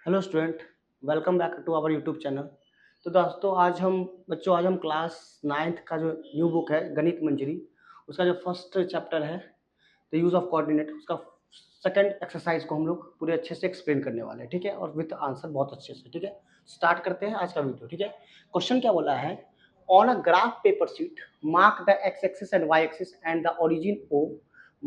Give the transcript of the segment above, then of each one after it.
Hello student, welcome back to our YouTube channel. तो दोस्तों आज हम क्लास 9th का जो न्यू बुक है गणित मंजरी, उसका जो फर्स्ट चैप्टर है द यूज़ ऑफ कोऑर्डिनेट, उसका सेकंड एक्सरसाइज को हम लोग पूरे अच्छे से एक्सप्लेन करने वाले हैं। ठीक है, और विद आंसर बहुत अच्छे से। ठीक है, स्टार्ट करते हैं आज का वीडियो। ठीक है, क्वेश्चन क्या बोला है, on a graph paper sheet mark the X axis and Y axis and the origin O,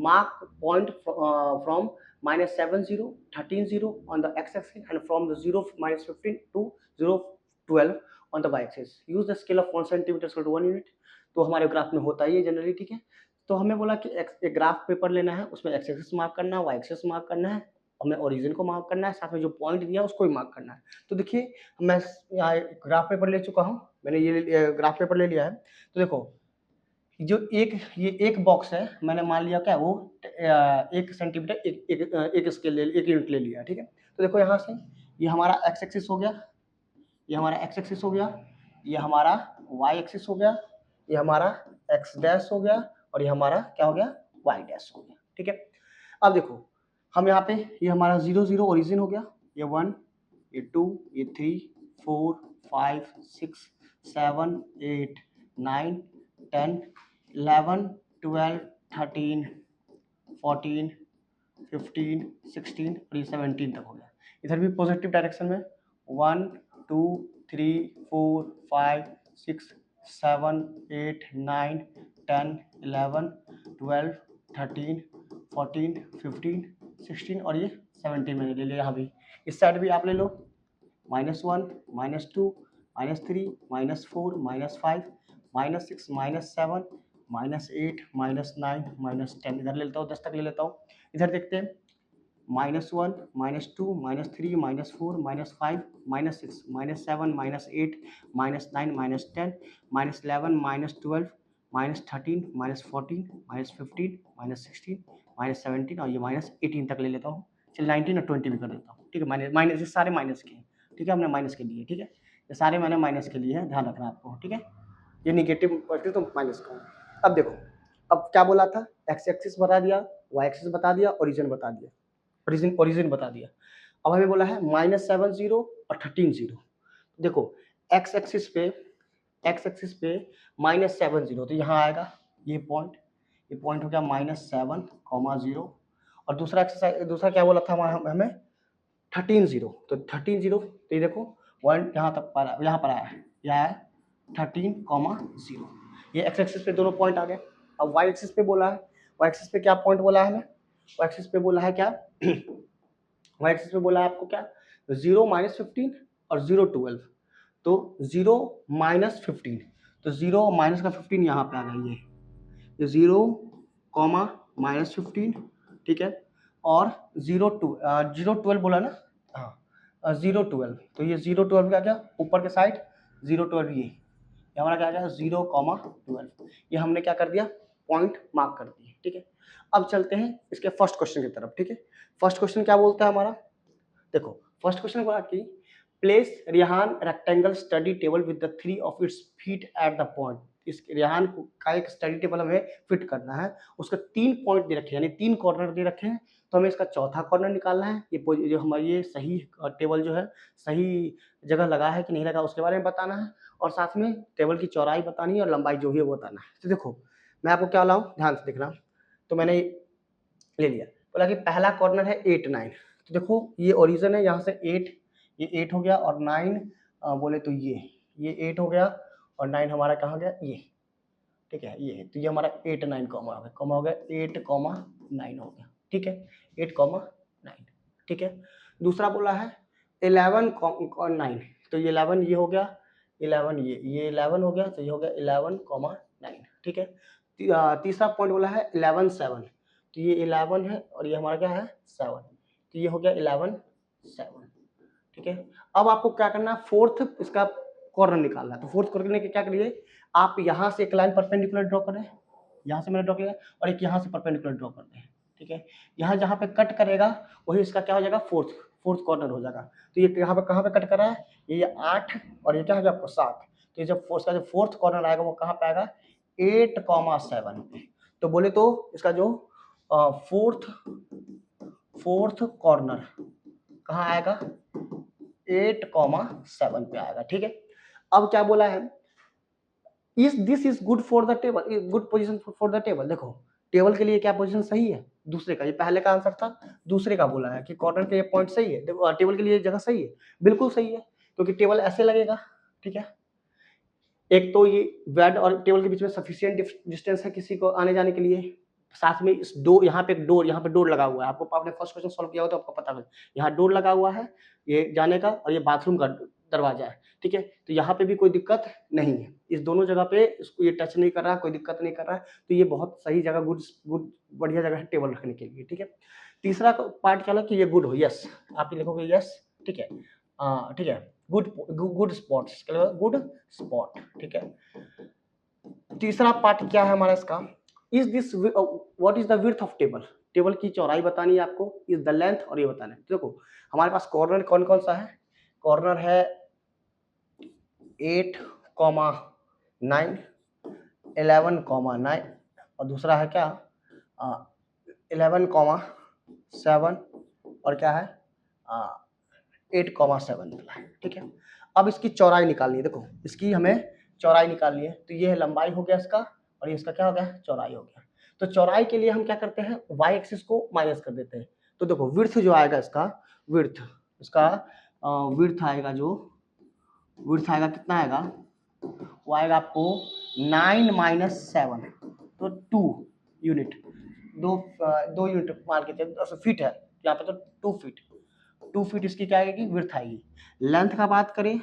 mark point from minus 7 0 13 0 on the x-axis and from the 0 minus 15 to 0 12 on the y-axis. Use the scale of 1 centimeter equal to 1 unit. तो हमारे graph में होता ही है generally. ठीक है, तो हमें बोला कि एक ग्राफ पेपर लेना है, उसमें एक्स एक्सिस मार्क करना है, वाई एक्सिस मार्क करना है, हमें ओरिजिन को मार्क करना है, साथ में जो पॉइंट दिया है उसको भी मार्क करना है। तो देखिए, मैं यहाँ ग्राफ पेपर ले चुका हूँ, मैंने ये ग्राफ पेपर ले लिया है। तो देखो, जो ये एक बॉक्स है, मैंने मान लिया क्या वो 1 सेंटीमीटर एक स्केल एक यूनिट ले लिया। ठीक है, तो देखो यहाँ से ये हमारा एक्स एक्सिस हो गया, ये हमारा एक्स एक्सिस हो गया, ये हमारा वाई एक्सिस हो गया, ये हमारा एक्स डैश हो गया, और ये हमारा क्या हो गया, वाई डैश हो गया। ठीक है, अब देखो हम यहाँ पे ये हमारा 0 0 ओरिजिन हो गया, ये 1 ये 2 ये 3 4 5 6 7 8 9 10 11 12 13 14 15 16 और ये 17 तक हो गया। इधर भी पॉजिटिव डायरेक्शन में 1 2 3 4 5 6 7 8 9 10 11 12 13 14 15 16 और ये 17 मैंने ले लिया। यहाँ भी इस साइड भी आप ले लो, -1 -2 -3 -4 -5 -6 -7 -8 -9 -10 इधर ले लेता हूँ, 10 तक ले लेता हूँ। इधर देखते हैं -1 -2 -3 -4 -5 -6 -7 -8 -9 -10 -11 -12 -13 -14 -15 -16 -17 और ये -18 तक ले लेता हूँ। चल 19 और 20 भी कर देता हूँ। ठीक है, माइनस ये सारे माइनस के हैं। ठीक है, हमने माइनस के लिए। ठीक है, ये सारे मैंने माइनस के लिए है, ध्यान रखना आपको। ठीक है, ये निगेटिव पॉजिटिव तो माइनस का। अब देखो, अब क्या बोला था, एक्स एक्सिस बता दिया, वाई एक्सिस बता दिया, ओरिजिन बता दिया, ओरिजिन बता दिया। अब हमें बोला है -7 0 और 13 0। देखो एक्स एक्सिस पे -7 0, तो यहाँ आएगा ये पॉइंट हो गया -7, 0। और दूसरा क्या बोला था हमें 13 0, तो 13 0, तो ये देखो पॉइंट यहाँ पर आया है, यह है 13, 0। ये एक्स एक्सिस पे दोनों पॉइंट आ गए। अब वाई एक्सिस पे बोला है, वाई एक्सिस पे क्या पॉइंट बोला है हमें, वाई एक्सिस पे बोला है क्या वाई एक्सिस पे बोला है आपको क्या, 0 -15 और 0 12। तो 0 -15, तो 0 माइनस का 15 यहाँ पे आ गया, ये 0, -15। ठीक है, और 0 12 बोला ना, हाँ 0 12, तो ये 0 12 का क्या ऊपर के साइड 0 12 ये हमारा क्या आ गया 0, 12। ये हमने क्या कर दिया, पॉइंट मार्क कर दिए। ठीक है, अब चलते हैं इसके फर्स्ट क्वेश्चन की तरफ। ठीक है, फर्स्ट क्वेश्चन क्या बोलता है हमारा, देखो फर्स्ट क्वेश्चन बोला कि place Rehan rectangle study table with the 3 of its feet at the point. इस रेहान का एक स्टडी टेबल हमें फिट करना है, उसका 3 पॉइंट दे रखे हैं, यानी 3 कॉर्नर दे रखे हैं, तो हमें इसका चौथा कॉर्नर निकालना है। ये जो हमारी ये सही टेबल जो है सही जगह लगा है कि नहीं लगा उसके बारे में बताना है, और साथ में टेबल की चौड़ाई बतानी है और लंबाई जो भी है वो बताना है। तो देखो मैं आपको क्या लाऊं, ध्यान से देखना। तो मैंने ले लिया, बोला कि पहला कॉर्नर है 8 9। तो देखो ये ओरिजिन है, यहाँ से 8, ये 8 हो गया, और 9 बोले तो ये 8 हो गया, और 9 हमारा कहाँ गया, ये। ठीक है, ये तो ये हमारा 8 9 कॉमा हो गया 8, 9 हो गया। ठीक है, 8, 9। ठीक है, दूसरा बोला है 11 9, तो ये 11 ये हो गया, 11 ये 11 हो गया, तो ये हो गया 11, 9। ठीक है, तीसरा पॉइंट बोला है 11 7, तो ये 11 है और ये हमारा क्या है 7, तो ये हो गया 11 7। ठीक है, अब आपको क्या करना है, फोर्थ इसका कॉर्नर निकालना है। तो फोर्थ कॉर्नर के क्या करिए, आप यहाँ से एक लाइन परपेंडिकुलर ड्रॉ करें, यहाँ से मैंने ड्रॉ किया, और एक यहाँ से परपेंडिकुलर ड्रॉ कर दें। ठीक है, यहाँ जहाँ पे कट करेगा वही इसका क्या हो जाएगा, फोर्थ कॉर्नर हो जाएगा। तो ये यहाँ पे कहाँ पे कट कर रहा है, ये 8 और ये क्या हो गया आपको 7। तो ये जब इसका जो फोर्थ कॉर्नर आएगा वो कहाँ पे आएगा, 8, 7 पे। तो बोले तो इसका जो फोर्थ कॉर्नर कहाँ आएगा, 8,7 पे आएगा। ठीक है, अब क्या बोला है, is this is good for the table, good position for the table. देखो टेबल के लिए क्या पोजीशन सही है, दूसरे का, ये पहले का आंसर था, दूसरे का बोला है कि कॉर्नर के ये पॉइंट सही है, टेबल के लिए जगह सही है, बिल्कुल सही है, क्योंकि टेबल ऐसे लगेगा। ठीक है, एक तो ये बेड और टेबल के बीच में सफिशिएंट डिस्टेंस है किसी को आने जाने के लिए, साथ में इस डोर, यहाँ पे एक डोर, यहाँ पे डोर लगा हुआ है, आपको आपने फर्स्ट क्वेश्चन सॉल्व किया हो तो आपको पता है, यहाँ डोर लगा हुआ है ये जाने का, और ये बाथरूम का दरवाजा है। ठीक है, तो यहाँ पे भी कोई दिक्कत नहीं है, इस दोनों जगह पे इसको ये टच नहीं कर रहा, कोई दिक्कत नहीं कर रहा है, तो ये बहुत सही जगह, गुड गुड बढ़िया जगह है टेबल रखने के लिए। ठीक है, तीसरा पार्ट क्या कि ये गुड हो, यस आप ये लिखोगे यस। ठीक है, ठीक है, good good spots, good spot. ठीक है, तीसरा पार्ट क्या है हमारा इसका, is this what is the width of table, table की चौड़ाई बतानी है आपको, इज द लेंथ, और ये बताना है। देखो हमारे पास कॉर्नर कौन कौन सा है, कॉर्नर है 8,9, 11,9, और दूसरा है क्या 11,7, और क्या है 8,7 मिला है। ठीक है, अब इसकी चौड़ाई निकालनी है, देखो इसकी हमें चौड़ाई निकालनी है, तो ये है लंबाई हो गया इसका, और ये इसका क्या हो गया, चौड़ाई हो गया। तो चौड़ाई के लिए हम क्या करते हैं, वाई एक्सिस को माइनस कर देते हैं, तो देखो विड्थ जो आएगा इसका, विड्थ इसका विड्थ आएगा, जो विड्थ आएगा कितना आएगा, वो आएगा आपको 9 - 7, तो 2 यूनिट, दो यूनिट मान के चलिए, फीट है यहाँ पे, तो 2 फीट, 2 फीट इसकी क्या आएगी, विड्थ आएगी। लेंथ का बात करें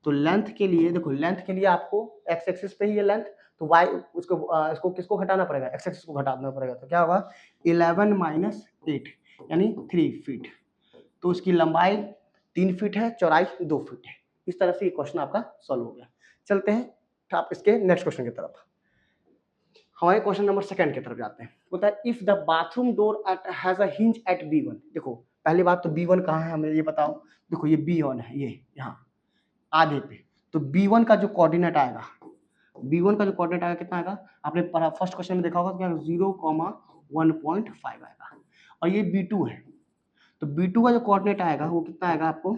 तो लेंथ के लिए, देखो लेंथ के लिए आपको एक्स एक्सिस पे ही है लेंथ, तो वाई उसको इसको किसको घटाना पड़ेगा, एक्स एक्सिस को घटाना पड़ेगा, तो क्या होगा 11 - 8 यानी 3 फीट, तो उसकी लंबाई 3 फीट है, चौड़ाई 2 फीट है। इस तरह से ये क्वेश्चन आपका सॉल्व हो गया। चलते हैं आप इसके नेक्स्ट क्वेश्चन की तरफ, हमारे क्वेश्चन नंबर 2 की तरफ जाते हैं। बोलता है if the bathroom door has a hinge at B1, देखो पहली बात तो B1 कहाँ है हमें ये बताओ, देखो ये B1 है, ये यहाँ आधे पे, तो B1 का जो कोऑर्डिनेट आएगा, B1 का जो कोऑर्डिनेट आएगा कितना आएगा, आपने फर्स्ट क्वेश्चन में देखा होगा क्या 0,1.5 आएगा, और ये B2 है, तो B2 का जो कोऑर्डिनेट आएगा वो कितना आएगा आपको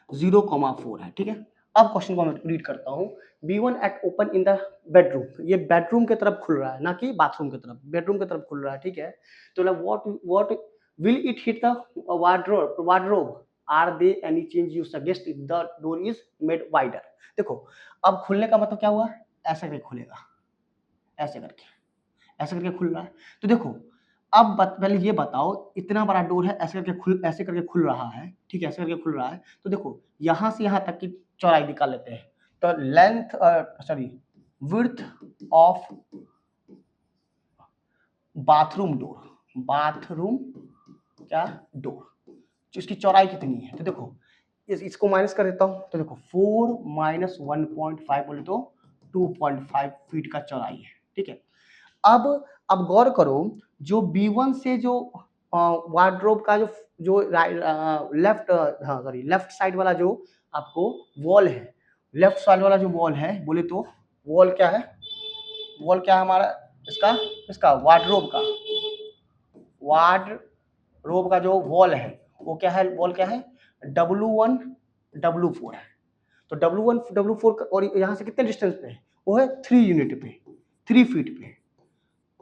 0,4 है। ठीक है, अब क्वेश्चन को मैं रीड करता हूँ, B1 eight open in the bedroom, ये बेडरूम की तरफ खुल रहा है, ना कि बाथरूम की तरफ, बेडरूम की तरफ खुल रहा है। ठीक है, तो what will it hit the wardrobe, are they any change you suggest if the door is made wider. देखो अब खुलने का मतलब क्या हुआ, ऐसे करके खुलेगा, ऐसे करके खुल रहा है, तो देखो अब पहले ये बताओ, इतना बड़ा डोर है, ऐसे करके खुल रहा है। ठीक है, ऐसे करके खुल रहा है, तो देखो यहाँ से यहाँ तक की चौड़ाई निकाल लेते हैं, तो length sorry width of bathroom क्या डोर, इसकी चौड़ाई कितनी है, तो देखो इसको माइनस कर देता हूँ, तो देखो 4 - 1.5 बोले तो 2.5 फीट का चौड़ाई है। ठीक है, अब गौर करो, जो B1 से जो वार्डरोब का जो लेफ्ट साइड वाला जो आपको वॉल है, लेफ्ट साइड वाला जो वॉल है, बोले तो वॉल क्या है, हमारा इसका वार्डरोब का जो वॉल है, वो क्या है, वॉल क्या है W1 W4 है, तो W1 W4 और यहाँ से कितने डिस्टेंस पे है, वो है 3 यूनिट पे, 3 फीट पे,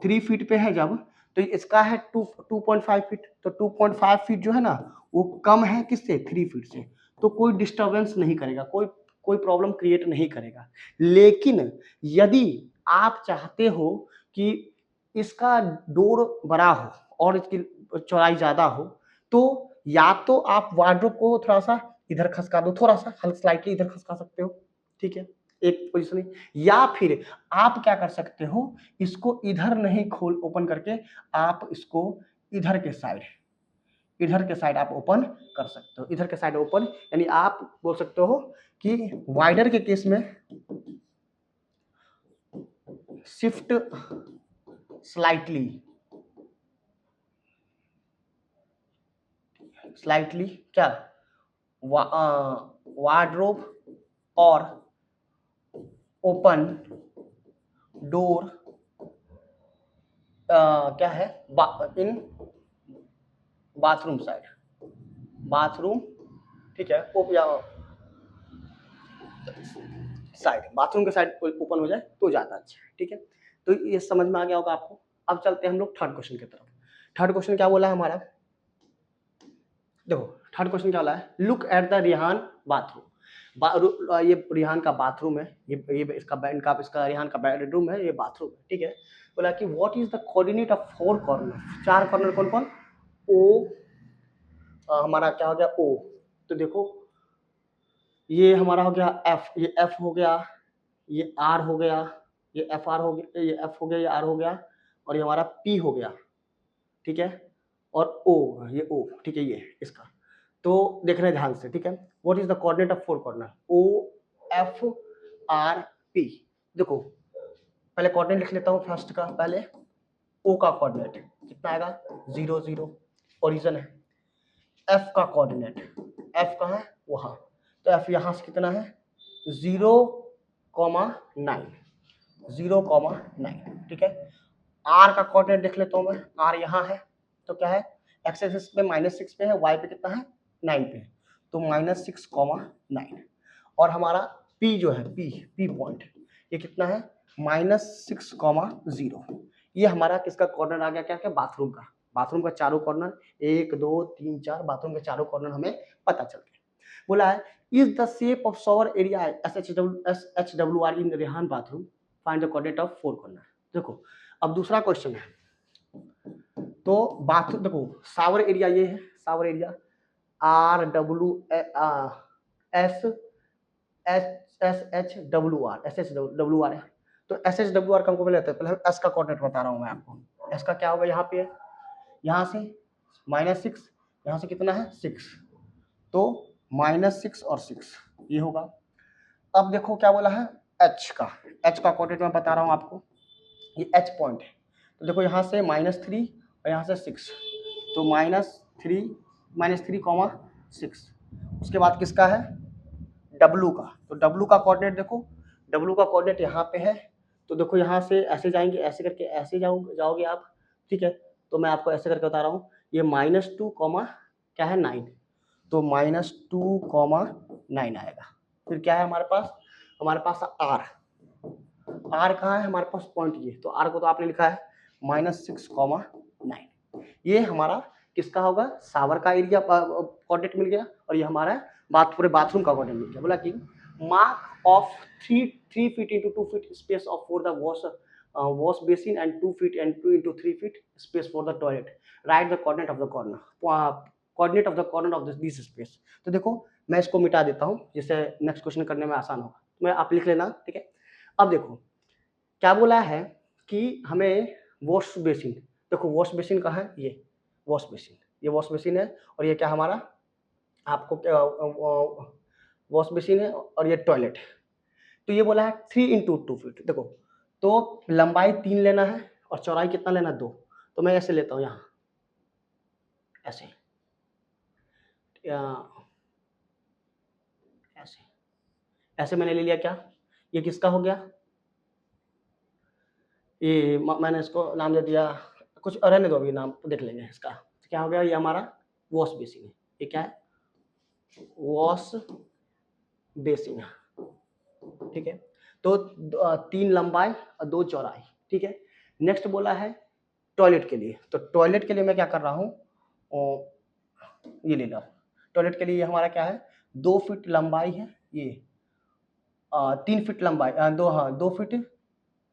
3 फीट पे है जब, तो इसका है 2.5 फीट, तो 2.5 फीट जो है ना वो कम है किससे, 3 फीट से, तो कोई डिस्टर्बेंस नहीं करेगा, कोई प्रॉब्लम क्रिएट नहीं करेगा। लेकिन यदि आप चाहते हो कि इसका डोर बड़ा हो और इसकी चौड़ाई ज्यादा हो, तो या तो आप वार्डरोब को थोड़ा सा इधर खसका दो, थोड़ा सा हल्का स्लाइटली इधर खसका सकते हो। ठीक है, एक पोजीशन, या फिर आप क्या कर सकते हो, इसको इधर नहीं खोल ओपन करके, आप इसको इधर के साइड आप ओपन कर सकते हो, इधर के साइड ओपन, यानी आप बोल सकते हो कि वाइडर के केस में शिफ्ट स्लाइटली क्या वार्डरोब और ओपन डोर क्या है इन बाथरूम ठीक है, या साइड, बाथरूम के साइड ओपन हो जाए तो ज़्यादा अच्छा है। ठीक है, तो ये समझ में आ गया होगा आपको। अब चलते हैं हम लोग थर्ड क्वेश्चन की तरफ। थर्ड क्वेश्चन क्या बोला है हमारा, देखो थर्ड क्वेश्चन क्या बोला है, look at the Rihan bathroom. ये रिहान का बाथरूम है, ये इसका रिहान का बेडरूम है, ये बाथरूम है। ठीक है, बोला कि what is the coordinate of 4 corner, 4 corner कौन कौन, ओ, हमारा क्या हो गया ओ, तो देखो ये हमारा हो गया एफ, ये एफ हो गया, ये आर हो गया, ये एफ आर हो गया, ये एफ हो गया, ये आर हो गया, और ये हमारा पी हो गया। ठीक है, और ओ, ये ओ, ठीक है, ये इसका, तो देख रहे हैं ध्यान से। ठीक है, what is the coordinate of 4 corner, O F R P. देखो पहले कोऑर्डिनेट लिख लेता हूँ फर्स्ट का, पहले ओ का कोऑर्डिनेट कितना आएगा 0 0, ओरिजिन है। एफ का कोऑर्डिनेट, एफ कहाँ है वहाँ, तो एफ यहाँ से कितना है 0,9, 0,9। ठीक है, आर का कोऑर्डिनेट देख लेता हूँ मैं, आर यहाँ है, तो क्या है एक्स एक्सिस पे -6 पे है, वाई पे कितना है 9 पे, तो -6,9। और हमारा पी जो है, पी पॉइंट, ये कितना है -6,0। ये हमारा किसका कॉर्नर आ गया, क्या क्या बाथरूम का, बाथरूम का चारों कॉर्नर 1 2 3 4, बाथरूम के चारों कॉर्नर हमें पता चल गया। बोला है is the shape of shower area SHWR in Rehan bathroom, find the coordinate of 4 corner. देखो अब दूसरा क्वेश्चन है, तो बाथरूम देखो शावर एरिया ये है, शावर एरिया RWSHWR है, तो SHWR का हमको लेते हैं, पहले एस का कोऑर्डिनेट बता रहा हूँ मैं आपको। एस का क्या होगा, यहाँ पे है, यहाँ से -6, यहाँ से कितना है 6, तो -6 और 6 ये होगा। अब देखो क्या बोला है एच का कोऑर्डिनेट मैं बता रहा हूँ आपको, ये एच पॉइंट है, तो देखो यहाँ से -3 और यहाँ से 6, तो -3,6। उसके बाद किसका है डब्लू का, तो डब्लू का कोऑर्डिनेट देखो, डब्लू का कोऑर्डिनेट यहाँ पे है, तो देखो यहाँ से ऐसे जाएंगे, ऐसे करके ऐसे जाओगे आप। ठीक है, तो मैं आपको ऐसे करके बता रहा हूँ, ये -2, क्या है 9, तो -2,9 आएगा। फिर क्या है हमारे पास आर, कहाँ है हमारे पास पॉइंट ये, तो आर को तो आपने लिखा है -6,9। ये हमारा किसका होगा, शावर का एरिया कोऑर्डिनेट मिल गया, और ये हमारा पूरे बाथरूम का कोऑर्डिनेट मिल गया। बोला कि mark of 3 feet into 2 feet space of for the wash basin and 2 feet and 2 into 3 feet space for the toilet, write the coordinate of the corner, coordinate of the corner of this space। तो देखो मैं इसको मिटा देता हूँ जिससे next question करने में आसान होगा, मैं आप लिख लेना। ठीक है, अब देखो क्या बोला है कि हमें वॉश बेसिन, देखो वॉश बेसिन कहाँ है, ये वॉश बेसिन है, और ये क्या हमारा आपको वॉश बेसिन है, और ये टॉयलेट है। तो ये बोला है 3 into 2 feet। देखो तो लंबाई 3 लेना है और चौड़ाई कितना लेना 2, तो मैं ऐसे लेता हूँ, यहाँ ऐसे ऐसे मैंने ले लिया। क्या ये किसका हो गया, ये मैंने इसको नाम दे दिया, कुछ रहने दो अभी, नाम देख लेंगे इसका क्या हो गया। ये हमारा वॉश बेसिन है, ये क्या है वॉश बेसिन। ठीक है, तो 3 लंबाई और 2 चौड़ाई। ठीक है, नेक्स्ट बोला है टॉयलेट के लिए, तो टॉयलेट के लिए मैं क्या कर रहा हूँ, ये ले लो। टॉयलेट के लिए ये हमारा क्या है 2 फीट लंबाई है, ये 3 फीट लंबाई, 2 फीट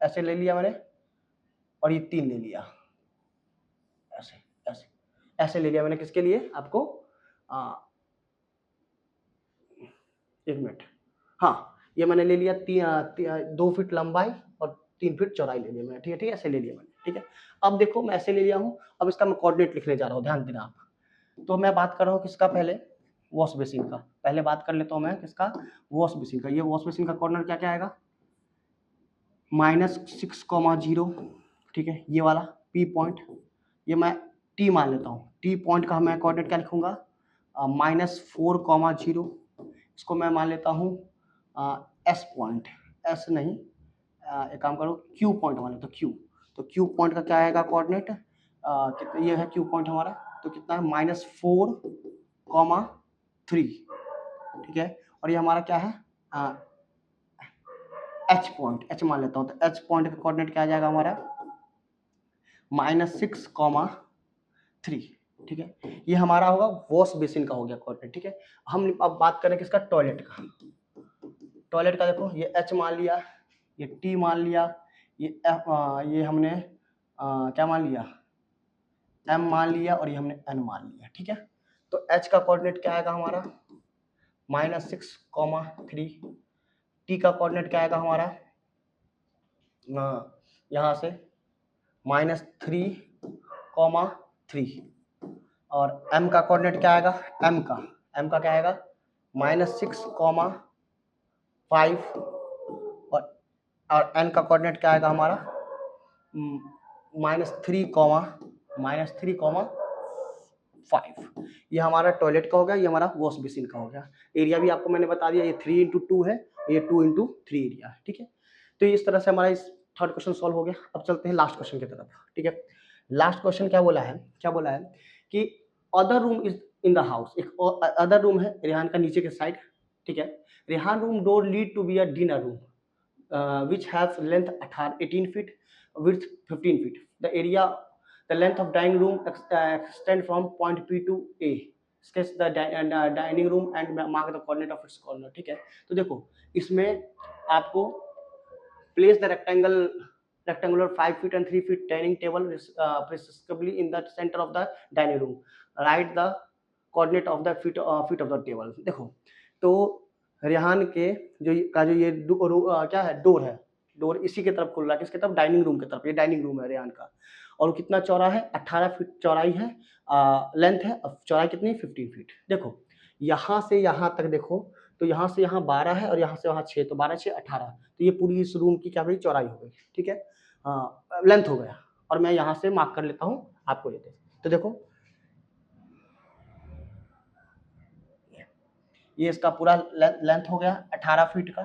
ऐसे ले लिया मैंने, और ये 3 ले लिया, ऐसे ले लिया मैंने, किसके लिए आपको 1 मिनट, हाँ ये मैंने ले लिया 2 फीट लंबाई और 3 फीट चौड़ाई ले लिया मैंने। ठीक है, ऐसे ले लिया मैंने। ठीक है, अब देखो मैं ऐसे ले लिया हूँ, अब इसका मैं कोऑर्डिनेट लिखने जा रहा हूँ, ध्यान देना आप। तो मैं बात कर रहा हूँ किसका, पहले वॉश बेसिन का, पहले बात कर लेता हूँ मैं किसका, वॉश बेसिन का। ये वॉश बेसिन का कॉर्नर क्या क्या आएगा -6,0। ठीक है, ये वाला पी पॉइंट, ये मैं टी मान लेता हूँ, टी पॉइंट का मैं कोऑर्डिनेट क्या लिखूंगा -4,0। इसको मैं मान लेता हूँ एस पॉइंट, एस नहीं, एक काम करो क्यू पॉइंट मान लेता हूँ, क्यू। तो क्यू पॉइंट का क्या आएगा कोऑर्डिनेट, कितना ये है क्यू पॉइंट हमारा, तो कितना है -4,3। ठीक है, और ये हमारा क्या है एच पॉइंट, एच मान लेता हूँ, तो एच पॉइंट का कोऑर्डिनेट क्या आ जाएगा हमारा -6,3, ठीक है। ये हमारा होगा वॉश बेसिन का हो गया कोऑर्डिनेट, ठीक है। हम अब बात करें किसका, टॉयलेट का। टॉयलेट का देखो ये एच मान लिया, ये टी मान लिया, ये हमने क्या मान लिया, एम मान लिया, और ये हमने एन मान लिया, ठीक है। तो एच का कोऑर्डिनेट क्या आएगा हमारा -6,3, टी का कोऑर्डिनेट क्या आएगा हमारा यहाँ से -3,3, और m का कोऑर्डिनेट क्या आएगा, m का क्या आएगा -6,5, और n का कोऑर्डिनेट क्या आएगा हमारा -3,5। ये हमारा टॉयलेट का हो गया, ये हमारा वॉश बेसिन का हो गया। एरिया भी आपको मैंने बता दिया, ये 3x2 है, ये 2x3 एरिया है, ठीक है। तो इस तरह से हमारा इस थर्ड क्वेश्चन सॉल्व हो गया। अब चलते हैं लास्ट क्वेश्चन की तरफ, ठीक है। लास्ट क्वेश्चन क्या बोला है कि other room is in the house, एक अदर रूम है रेहान का नीचे के साइड, ठीक है। Rehan room door lead to be a dinner room which has length 18 feet, width 15 feet. The length of dining room extend from point P to A. Sketch the dining room and mark the coordinate of its corner, ठीक है। तो देखो इसमें आपको place the rectangular 5 feet and 3 feet dining table respectively in the center of the dining room. Write the coordinate of the feet of the table. देखो तो रेहान के जो ये क्या है, डोर इसी की तरफ खुल रहा है, किसकी तरफ, डाइनिंग रूम की तरफ। ये डाइनिंग रूम है रेहान का, और कितना चौड़ा है, 18 फीट चौड़ाई है, लेंथ है, चौड़ाई कितनी, 15 फीट। देखो यहाँ से यहाँ तक देखो, तो यहाँ से यहाँ 12 है, और यहाँ से वहाँ 6, तो 12 6 18, तो ये पूरी इस रूम की क्या भाई चौड़ाई हो गई, ठीक है, लेंथ हो गया। और मैं यहाँ से मार्क कर लेता हूँ आपको ये दे। तो देखो ये इसका पूरा लेंथ हो गया 18 फीट का,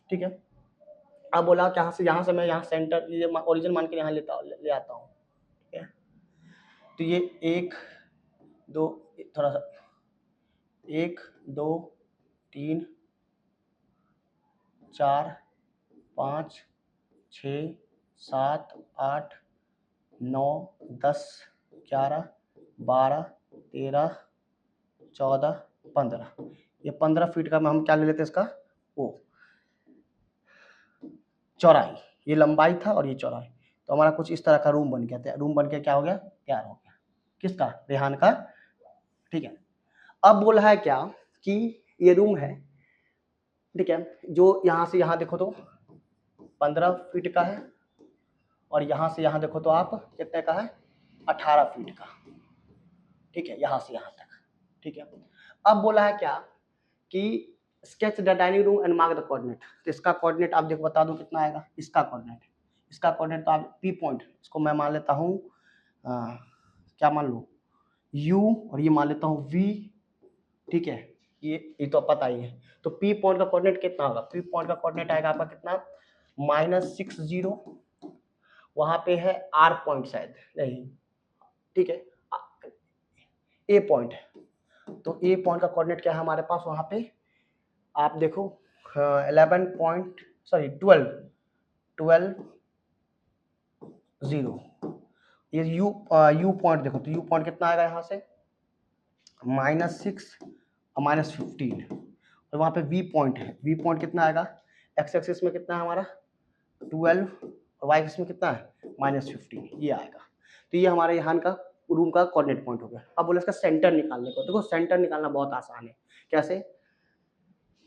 ठीक है। अब बोला कि यहाँ से मैं यहाँ सेंटर ये ओरिजिन मान के यहाँ ले आता हूँ, ठीक है। तो ये 1 2 थोड़ा सा 1 2 3 4 5 6 7 8 9 10 11 12 13 14 15, ये 15 फीट का हम क्या ले लेते हैं इसका वो चौड़ाई, ये लंबाई था और ये चौड़ाई। तो हमारा कुछ इस तरह का रूम बन गया, रूम बन के क्या हो गया, तैयार हो गया, किसका, रेहान का, ठीक है। अब बोला है क्या कि ये रूम है, ठीक है, जो यहाँ से यहाँ देखो तो 15 फीट का है, और यहाँ से यहाँ देखो तो आप कितने का है, 18 फीट का, ठीक है, यहाँ से यहाँ तक, ठीक है। अब बोला है क्या कि sketch the dining room and mark the coordinate. तो इसका कोऑर्डिनेट आप देखो बता दो कितना आएगा, इसका कोऑर्डिनेट तो आप पी पॉइंट, इसको मैं मान लेता हूँ क्या मान लो यू, और ये मान लेता हूँ वी, ठीक है, ये तो पता ही है। तो पी पॉइंट का कोऑर्डिनेट कितना होगा, पी पॉइंट का कोऑर्डिनेट आएगा आपका कितना -60, वहां पे है आर पॉइंट शायद नहीं, ठीक है, ए पॉइंट है। तो ए पॉइंट का कोऑर्डिनेट क्या है हमारे पास, वहां पे आप देखो 12 0, ये यू पॉइंट देखो, तो यू पॉइंट कितना आएगा यहाँ से -6 और -15, और वहाँ पे वी पॉइंट है, वी पॉइंट कितना आएगा, एक्स एक्सिस में कितना है हमारा 12, और वाई एक्सिस में कितना है -15, ये आएगा। तो ये हमारे यहाँ का रूम का कोऑर्डिनेट पॉइंट हो गया। अब बोले इसका सेंटर निकालने को, देखो सेंटर निकालना बहुत आसान है, कैसे,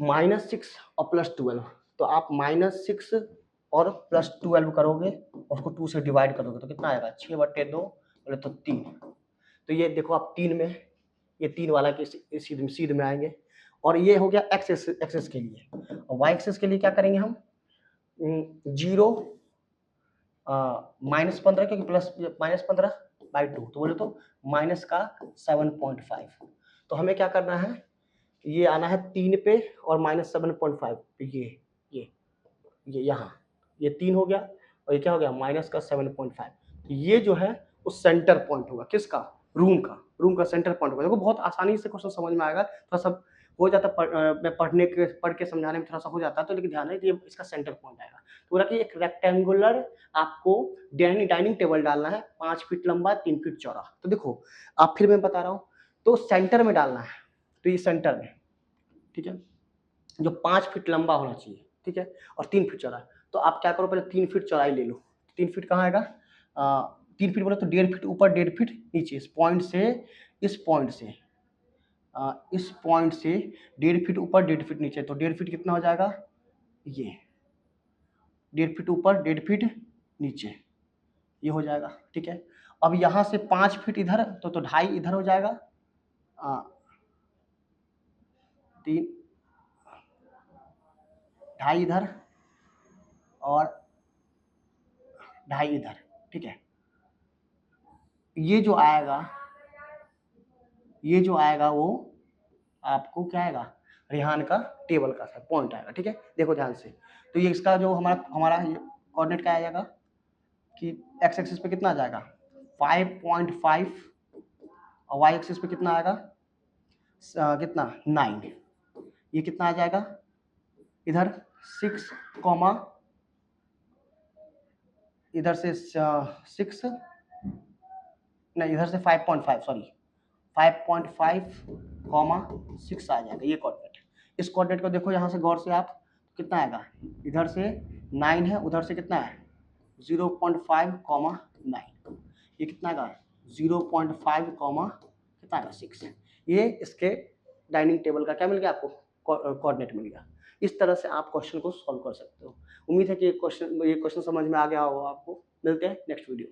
-6 और +12, तो आप -6 और +12 करोगे, उसको 2 से डिवाइड करोगे तो कितना आएगा 6/2, बोले तो 3। तो ये देखो आप 3 में, ये 3 वाला के सीध में आएंगे, और ये हो गया एक्स एक्सिस के लिए, और वाई एक्सिस के लिए क्या करेंगे हम 0 -15, क्योंकि -15/2, तो बोले तो माइनस का 7.5। तो हमें क्या करना है, ये आना है 3 पे और -7.5 पे, ये यहाँ ये 3 हो गया, और ये क्या हो गया माइनस का 7.5। तो ये जो है उस सेंटर पॉइंट होगा, किसका, रूम का सेंटर पॉइंट होगा। देखो बहुत आसानी से क्वेश्चन समझ में आएगा, थोड़ा सा हो जाता मैं पढ़ के समझाने में थोड़ा सा हो जाता है, तो लेकिन ध्यान है कि ये इसका सेंटर पॉइंट आएगा। तो बोला कि एक रेक्टेंगुलर आपको डाइनिंग टेबल डालना है, 5 फीट लंबा 3 फीट चौड़ा। तो देखो आप फिर मैं बता रहा हूँ, तो सेंटर में डालना है, तो ये सेंटर में, ठीक है, जो 5 फीट लंबा होना चाहिए, ठीक है, और 3 फीट चौड़ा। तो आप क्या करो, पहले 3 फीट चौड़ाई ले लो। 3 फीट कहाँ आएगा, 3 फीट बोले तो 1.5 फीट ऊपर 1.5 फीट नीचे, इस पॉइंट से इस पॉइंट से 1.5 फीट ऊपर 1.5 फीट नीचे, तो 1.5 फीट कितना हो जाएगा, ये 1.5 फीट ऊपर 1.5 फीट नीचे, ये हो जाएगा, ठीक है। अब यहाँ से 5 फीट इधर, तो 2.5 इधर हो जाएगा, 3 2.5 इधर और 2.5 इधर, ठीक है। ये जो आएगा वो आपको क्या आएगा, रेहान का टेबल का पॉइंट आएगा, ठीक है। देखो ध्यान से, तो ये इसका जो हमारा कोऑर्डिनेट क्या आ जाएगा कि एक्स एक्सिस पे कितना आ जाएगा 5.5 और वाई एक्सिस पे कितना आएगा कितना 9, ये कितना आ जाएगा इधर 6, इधर से 6 नहीं, इधर से 5.5 सॉरी 5.5 6 आ जाएगा, ये कोऑर्डिनेट। इस कोऑर्डिनेट को देखो यहाँ से गौर से आप, कितना आएगा, इधर से 9 है, उधर से कितना है 0.5 9, ये कितना आएगा 0.5 कितना आएगा 6। ये इसके डाइनिंग टेबल का क्या मिल गया आपको, कोऑर्डिनेट मिल गया। इस तरह से आप क्वेश्चन को सॉल्व कर सकते हो। उम्मीद है कि ये क्वेश्चन समझ में आ गया होगा आपको। मिलते हैं नेक्स्ट वीडियो।